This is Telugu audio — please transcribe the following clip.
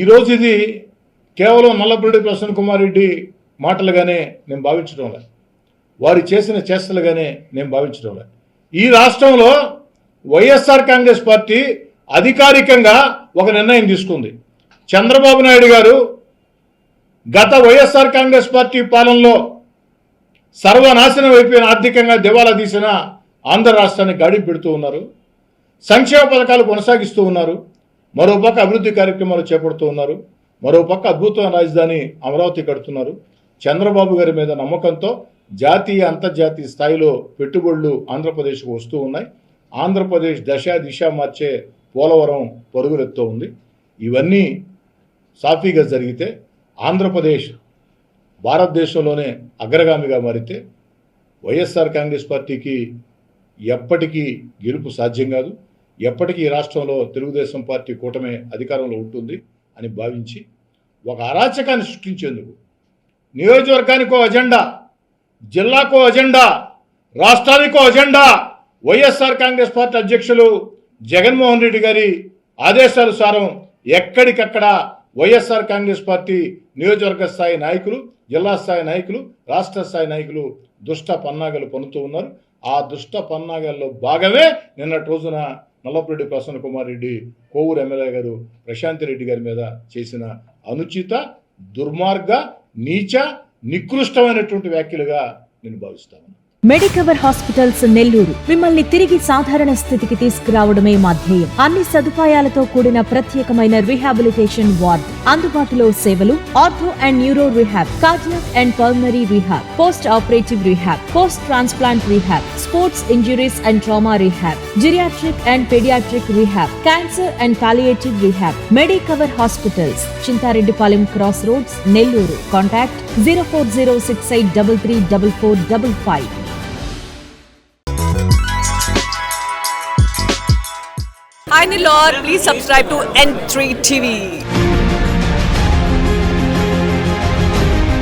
ఈరోజు ఇది కేవలం నల్లపరెడ్డి ప్రసన్న కుమార్ రెడ్డి మాటలుగానే నేను భావించడం లేదు, వారు చేసిన చేష్టలుగానే నేను భావించడం లేదు. ఈ రాష్ట్రంలో వైఎస్ఆర్ కాంగ్రెస్ పార్టీ అధికారికంగా ఒక నిర్ణయం తీసుకుంది. చంద్రబాబు నాయుడు గారు గత వైఎస్ఆర్ కాంగ్రెస్ పార్టీ పాలనలో సర్వనాశనం అయిపోయిన, ఆర్థికంగా దివాలా తీసిన ఆంధ్ర రాష్ట్రాన్ని గాడి పెడుతూ ఉన్నారు. సంక్షేమ పథకాలు కొనసాగిస్తూ ఉన్నారు. మరోపక్క అభివృద్ధి కార్యక్రమాలు చేపడుతూ ఉన్నారు. మరోపక్క అద్భుతమైన రాజధాని అమరావతి కడుతున్నారు. చంద్రబాబు గారి మీద నమ్మకంతో జాతీయ అంతర్జాతీయ స్థాయిలో పెట్టుబడులు ఆంధ్రప్రదేశ్కు వస్తూ ఉన్నాయి. ఆంధ్రప్రదేశ్ దిశ మార్చే పోలవరం పరుగులెత్తూ ఉంది. ఇవన్నీ సాఫీగా జరిగితే ఆంధ్రప్రదేశ్ భారతదేశంలోనే అగ్రగామిగా మారితే వైఎస్ఆర్ కాంగ్రెస్ పార్టీకి ఎప్పటికీ గెలుపు సాధ్యం కాదు. ఎప్పటికీ ఈ రాష్ట్రంలో తెలుగుదేశం పార్టీ కూటమి అధికారంలో ఉంటుంది అని భావించి ఒక అరాచకాన్ని సృష్టించేందుకు నియోజకవర్గానికో అజెండా, జిల్లాకో అజెండా, రాష్ట్రానికో అజెండా వైఎస్ఆర్ కాంగ్రెస్ పార్టీ అధ్యక్షులు జగన్మోహన్ రెడ్డి గారి ఆదేశానుసారం ఎక్కడికక్కడ వైఎస్ఆర్ కాంగ్రెస్ పార్టీ నియోజకవర్గ స్థాయి నాయకులు, జిల్లా స్థాయి నాయకులు, రాష్ట్ర స్థాయి నాయకులు దుష్ట పన్నాగాలు పన్నుతూ ఉన్నారు. ఆ దుష్ట పన్నాగాల్లో భాగమే నిన్నటి రోజున నల్లపరెడ్డి ప్రసన్న కుమార్ రెడ్డి కోవూరు ఎమ్మెల్యే గారు ప్రశాంత్ రెడ్డి గారి మీద చేసిన అనుచిత, దుర్మార్గ, నీచ, నికృష్టమైనటువంటి వ్యాఖ్యలుగా నేను భావిస్తాను. మెడికవర్ హాస్పిటల్స్ నెల్లూరు మిమ్మల్ని తిరిగి సాధారణ స్థితికి తీసుకురావడమే మా ధ్యేయం. అన్ని సదుపాయాలతో కూడిన ప్రత్యేకమైన రీహాబిలిటేషన్ వార్డ్, అందుబాటులో సేవలు ortho and neuro rehab, cardiac and pulmonary rehab, post operative rehab, post transplant rehab, sports injuries and trauma rehab, geriatric and paediatric rehab, cancer and palliative rehab. Medicover hospitals, Chintareddypalem cross roads, Nellore. Contact 0406833455. Hi Nilor, please subscribe to N3 TV.